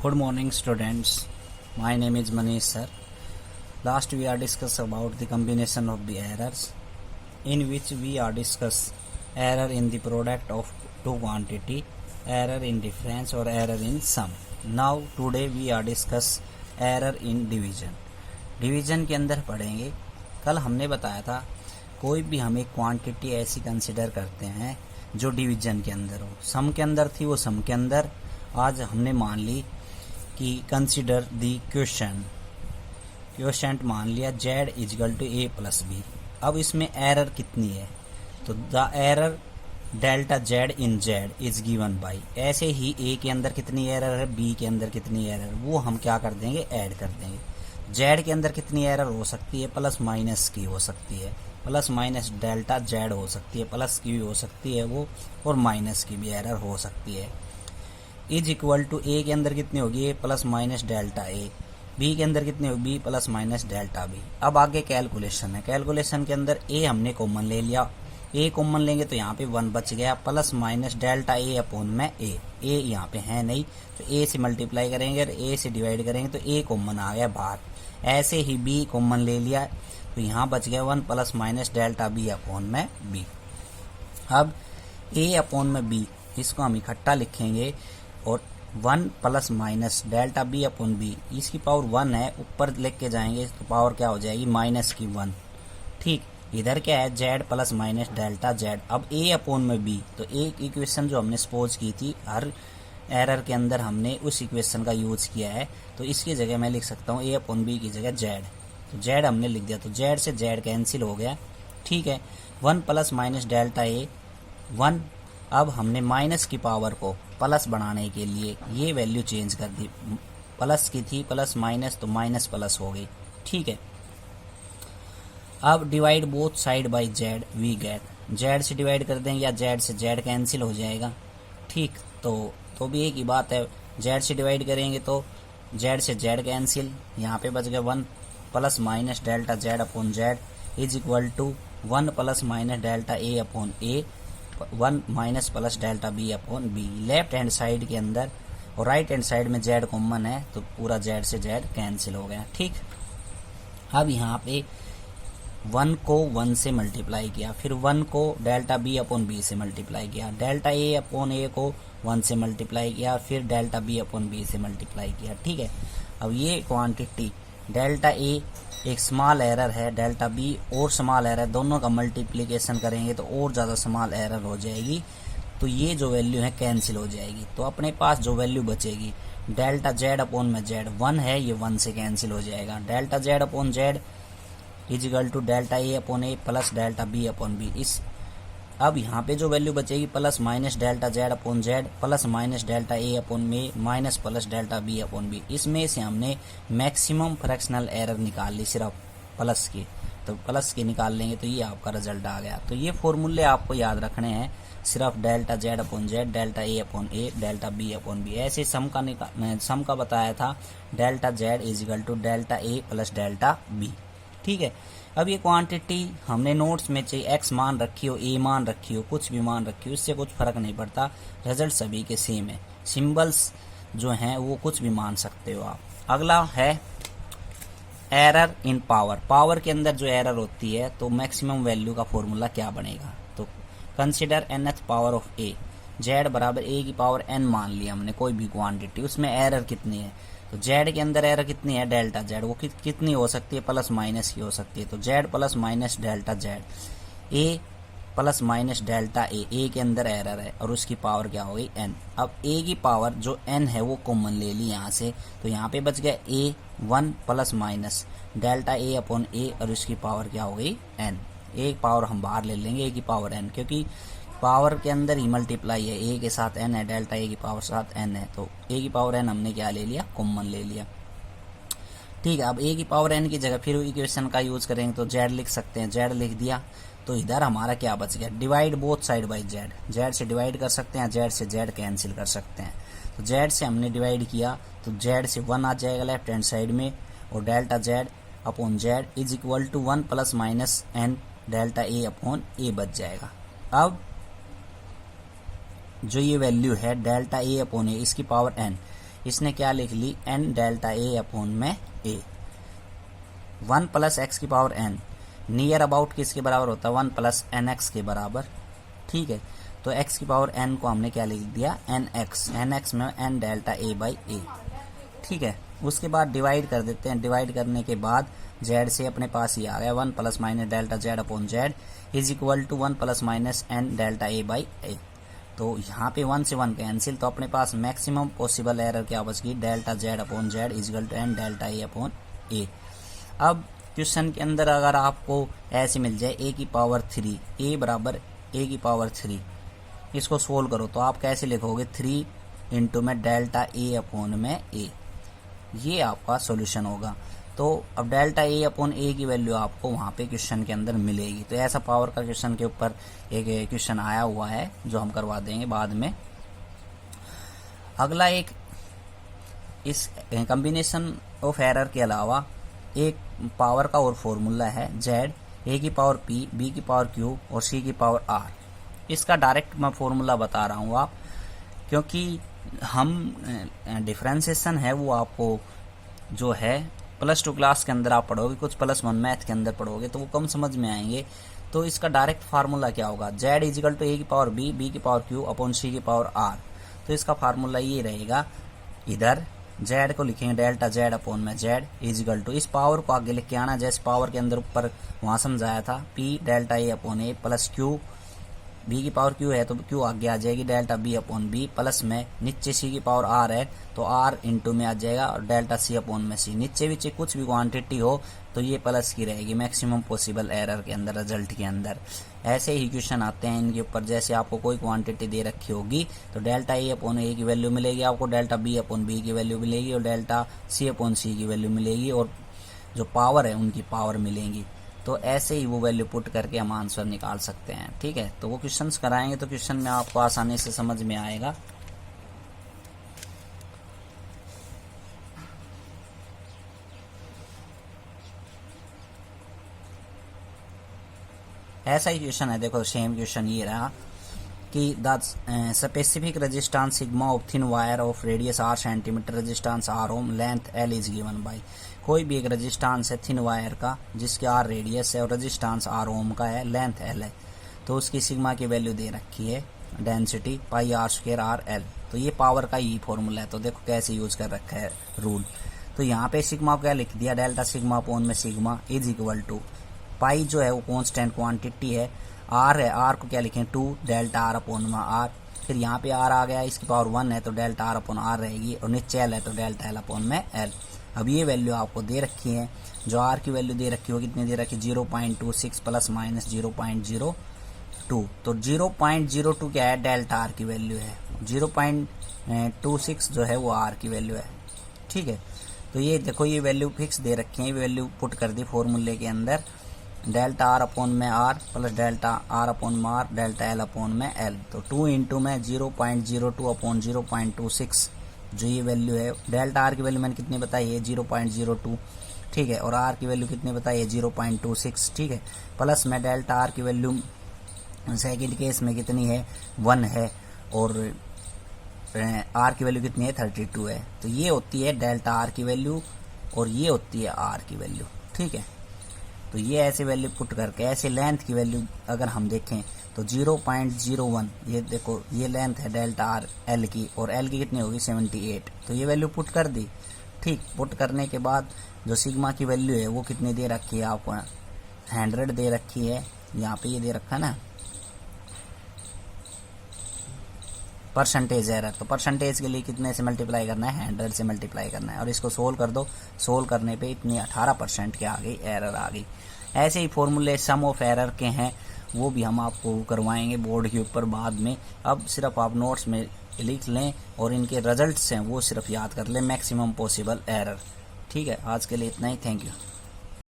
Good morning, students. My name is Manish sir. Last we are discuss about the combination of the errors, in which we are discuss error in the product of two quantity, error in difference or error in sum. Now today we are discuss error in division. Division के अंदर पढ़ेंगे. कल हमने बताया था कोई भी हम एक क्वांटिटी ऐसी कंसिडर करते हैं जो डिवीजन के अंदर हो. सम के अंदर थी वो सम के अंदर. आज हमने मान ली कि कंसिडर दी क्वेश्चन मान लिया z is equal to a plus B. अब इसमें एरर कितनी है तो the error delta z in z is given by. ऐसे ही a के अंदर कितनी एरर है, b के अंदर कितनी एरर, वो हम क्या कर देंगे, ऐड कर देंगे. z के अंदर कितनी एरर हो सकती है, प्लस माइनस की हो सकती है, प्लस माइनस डेल्टा z हो सकती है, प्लस की भी हो सकती है वो, और माइनस की भी एरर हो सकती है. इज इक्वल टू ए के अंदर कितनी होगी, A plus minus delta A. B के अंदर कितनी होगी, B plus minus delta B. अब आगे कैलकुलेशन है. कैलकुलेशन के अंदर ए हमने कॉमन ले लिया. ए कॉमन लेंगे तो यहाँ पे 1 बच गया, plus minus delta A upon में ए. ए यहाँ पे है नहीं तो ए से मल्टीप्लाई करेंगे और ए से डिवाइड करेंगे तो ए कॉमन आ गया बाहर. ऐसे ही बी कॉमन ले लिया तो यहाँ बच गया 1 plus minus delta B upon में बी. अब ए अपॉन में बी इसको हम इकट्ठा लिखेंगे और 1 plus minus delta B upon B, इसकी पावर 1 है, ऊपर लिख के जाएंगे तो पावर क्या हो जाएगी, माइनस की 1. ठीक, इधर क्या है, z plus minus delta z. अब a अपॉन में b, तो एक इक्वेशन जो हमने सपोज की थी हर एरर के अंदर हमने उस इक्वेशन का यूज किया है, तो इसकी जगह मैं लिख सकता हूँ a अपॉन b की जगह z. तो z हमने लिख दिया तो z से z कैंसिल हो गया. ठीक है, 1 प्लस माइनस डेल्टा a 1. अब हमने माइनस की पावर को प्लस बनाने के लिए ये वैल्यू चेंज कर दी. प्लस की थी, प्लस माइनस तो माइनस प्लस हो गई. ठीक है, अब divide both side by z we get. z से डिवाइड कर देंगे या z से z कैंसिल हो जाएगा. ठीक, तो भी एक ही बात है, z से डिवाइड करेंगे तो z से z कैंसिल, यहाँ पे बच गया 1 plus minus delta z upon z is equal to 1 plus minus delta a upon a, 1 minus plus delta B upon B. Left hand side के अंदर और राइट हैंड साइड में z कॉमन है तो पूरा z से z कैंसिल हो गया. ठीक, अब यहाँ पे 1 को 1 से मल्टीप्लाई किया, फिर 1 को डेल्टा बी अपॉन बी से मल्टीप्लाई किया, डेल्टा ए अपॉन ए को 1 से मल्टीप्लाई किया, फिर डेल्टा बी अपॉन बी से मल्टीप्लाई किया. ठीक है, अब ये क्वांटिटी डेल्टा ए एक स्मॉल एरर है, डेल्टा बी और स्मॉल एरर, दोनों का मल्टीप्लिकेशन करेंगे तो और ज़्यादा स्मॉल एरर हो जाएगी. तो ये जो वैल्यू है कैंसिल हो जाएगी. तो अपने पास जो वैल्यू बचेगी डेल्टा जेड अपॉन में जेड 1 है, ये 1 से कैंसिल हो जाएगा. Delta Z upon Z is equal to delta A upon A plus delta B upon B. इस अब यहाँ पे जो वैल्यू बचेगी plus minus delta Z upon Z plus minus delta A upon A minus plus delta B upon B. इसमें से हमने maximum fractional error निकाल ली सिर्फ प्लस की, तो प्लस की निकाल लेंगे तो ये आपका रिजल्ट आ गया. तो ये फॉर्मूले आपको याद रखने हैं, सिर्फ delta Z upon Z, delta A upon A, delta B upon B. ऐसे सम का बताया था delta Z is equal to delta A plus delta B. ठीक है, अब ये क्वांटिटी हमने नोट्स में चाहिए x मान रखी हो, a मान रखी हो, कुछ भी मान रखी हो, इससे कुछ फर्क नहीं पड़ता, रिजल्ट सभी के सेम है. सिंबल्स जो हैं वो कुछ भी मान सकते हो आप. अगला है एरर इन पावर. पावर के अंदर जो एरर होती है तो मैक्सिमम वैल्यू का फॉर्मूला क्या बनेगा, तो consider nth power of a. z बराबर a की पावर n मान लिया हमने कोई भी क्वांटिटी, उसमें एरर कितनी है, तो z के अंदर एरर कितनी है, डेल्टा z. वो कितनी हो सकती है, प्लस माइनस की हो सकती है. तो z plus minus delta z, a plus minus delta a के अंदर एरर है और उसकी पावर क्या हो गई, n. अब a की पावर जो n है वो कॉमन ले ली यहाँ से, तो यहाँ पे बच गया a 1 plus minus delta a upon a और उसकी पावर क्या हो गई, n. एक पावर हम बाहर ले लेंगे, a की पावर n, क्योंकि पावर के अंदर ही मल्टीप्लाई है, a के साथ n है, डेल्टा a की पावर साथ n है, तो a की पावर n हमने क्या ले लिया, कॉमन ले लिया. ठीक है, अब a की पावर n की जगह फिर इक्वेशन का यूज करेंगे तो z लिख सकते हैं, z लिख दिया तो इधर हमारा क्या बच गया, divide both side by z. z से डिवाइड कर सकते हैं, z से z कैंसिल कर सकते हैं. तो z से हमने डिवाइड किया तो z से 1 आ जाएगा लेफ्ट हैंड साइड में, और delta z upon z is equal to 1 plus minus n delta a upon a बच जाएगा. अब जो ये वैल्यू है डेल्टा ए अपॉन ए, इसकी पावर n, इसने क्या लिख ली, n डेल्टा a अपॉन में a। 1 प्लस एक्स की पावर n नियर अबाउट किसके बराबर होता है, 1 प्लस एन एक्स के बराबर। ठीक है, तो x की पावर n को हमने क्या लिख दिया, nx में n delta a by a। ठीक है, उसके बाद डिवाइड कर देते हैं। डिवाइड करने के बाद z से अपने पास ही आ गया 1 plus minus delta z upon z is equal to 1 plus minus n delta a by a। तो यहाँ पे 1 से 1 कैंसिल, तो अपने पास मैक्सिमम पॉसिबल एरर क्या बच गई, delta z upon z is equal to n delta a upon a। अब क्वेश्चन के अंदर अगर आपको ऐसे मिल जाए a की पावर 3, a बराबर a की पावर 3, इसको सोल्व करो तो आप कैसे लिखोगे, 3 इंटू में डेल्टा a अपॉन में a, ये आपका सॉल्यूशन होगा। तो अब डेल्टा a अपॉन a की वैल्यू आपको वहाँ पे क्वेश्चन के अंदर मिलेगी। तो ऐसा पावर का क्वेश्चन के ऊपर एक क्वेश्चन आया हुआ है जो हम करवा देंगे बाद में। अगला एक इस कॉम्बिनेशन ऑफ एरर के अलावा एक पावर का और फॉर्मूला है z, a की पावर p, b की पावर q और c की पावर r। इसका डायरेक्ट मैं फॉर्मूला बता रहा हूँ आप, क्योंकि हम डिफरेंशिएशन है वो आपको जो है +2 क्लास के अंदर आप पढ़ोगे, कुछ +1 मैथ के अंदर पढ़ोगे तो वो कम समझ में आएंगे। तो इसका डायरेक्ट फार्मूला क्या होगा, z इजिकल टू a की पावर b, b की पावर q अपॉन c की पावर r। तो इसका फार्मूला ये रहेगा, इधर z को लिखेंगे डेल्टा z अपॉन में z इजिकल टू, इस पावर को आगे लिख के आना जैसे पावर के अंदर ऊपर वहाँ समझाया था, p delta a upon a plus q, b की पावर q है तो q आगे आ जाएगी delta b upon b, plus में नीचे c की पावर r है तो r इंटू में आ जाएगा और डेल्टा c अपॉन में c। नीचे बीचे कुछ भी क्वांटिटी हो तो ये प्लस की रहेगी मैक्सिमम पॉसिबल एरर के अंदर, रिजल्ट के अंदर। ऐसे ही क्वेश्चन आते हैं इनके ऊपर, जैसे आपको कोई क्वांटिटी दे रखी होगी तो डेल्टा a अपॉन a की वैल्यू मिलेगी आपको, डेल्टा b अपॉन b की वैल्यू मिलेगी और डेल्टा c अपॉन c की वैल्यू मिलेगी और जो पावर है उनकी पावर मिलेंगी। तो ऐसे ही वो वैल्यू पुट करके हम आंसर निकाल सकते हैं। ठीक है, तो वो क्वेश्चंस कराएंगे तो क्वेश्चन में आपको आसानी से समझ में आएगा। ऐसा ही क्वेश्चन है, देखो सेम क्वेश्चन ये रहा कि the specific resistance sigma of thin wire of radius r centimetre, resistance r ohm, length l is given by. कोई भी एक रेजिस्टेंस है थिन वायर का जिसके r रेडियस है और रेजिस्टेंस r ओम का है, लेंथ l है, तो उसकी सिग्मा की वैल्यू दे रखी है डेंसिटी पाई r स्क्वायर r l। तो ये पावर का ही फॉर्मूला है, तो देखो कैसे यूज कर रखा है रूल। तो यहाँ पे सिग्मा को क्या लिख दिया, डेल्टा सिग्मा अपॉन में सिग्मा इज इक्वल टू, पाई जो है वो कांस्टेंट क्वांटिटी है, आर है, आर को क्या लिखें 2 डेल्टा आर अपॉन में आर, फिर यहाँ पे आर आ गया, इसकी पावर 1 है तो डेल्टा आर अपॉन आर रहेगी और नीचे एल है तो डेल्टा एल अपॉन में एल। अब ये वैल्यू आपको दे रखी है, जो आर की वैल्यू दे रखी हो कितनी दे रखी, 0.26 प्लस माइनस 0.02। तो 0.02 क्या है, डेल्टा आर की वैल्यू है, 0.26 जो है वो आर की वैल्यू है। ठीक है, तो ये देखो ये वैल्यू फिक्स दे रखी है, वैल्यू पुट कर दी फॉर्मूले के अंदर, डेल्टा आर अपॉन में R plus delta R upon में आर डेल्टा एल अपॉन में एल। तो 2 इंटू में 0.02 अपॉन 0.26 जो ये वैल्यू है, डेल्टा आर की वैल्यू मैंने कितनी बताई है 0.02। ठीक है, और आर की वैल्यू कितनी बताई है 0.26। ठीक है, प्लस में डेल्टा आर की वैल्यू सेकेंड केस में कितनी है 1 है और आर की वैल्यू कितनी है 32 है। तो ये होती है डेल्टा आर की वैल्यू और ये होती है आर की वैल्यू। ठीक है, तो ये ऐसे वैल्यू पुट करके ऐसे लेंथ की वैल्यू अगर हम देखें तो 0.01, ये देखो ये लेंथ है डेल्टा आर एल की और एल की कितनी होगी 78। तो ये वैल्यू पुट कर दी। ठीक, पुट करने के बाद जो सिग्मा की वैल्यू है वो कितनी दे रखी है आपको 100 दे रखी है, यहाँ पे ये दे रखा है ना परसेंटेज एरर, तो परसेंटेज के लिए कितने से मल्टीप्लाई करना है 100 से मल्टीप्लाई करना है और इसको सोल्व कर दो, सोल्व करने पे इतनी 18% की आ गई एरर आ गई। ऐसे ही फॉर्मूले सम ऑफ एरर के हैं वो भी हम आपको करवाएंगे बोर्ड के ऊपर बाद में। अब सिर्फ आप नोट्स में लिख लें और इनके रिजल्ट्स हैं वो सिर्फ याद कर लें, मैक्सिमम पॉसिबल एरर। ठीक है, आज के लिए इतना ही, थैंक यू।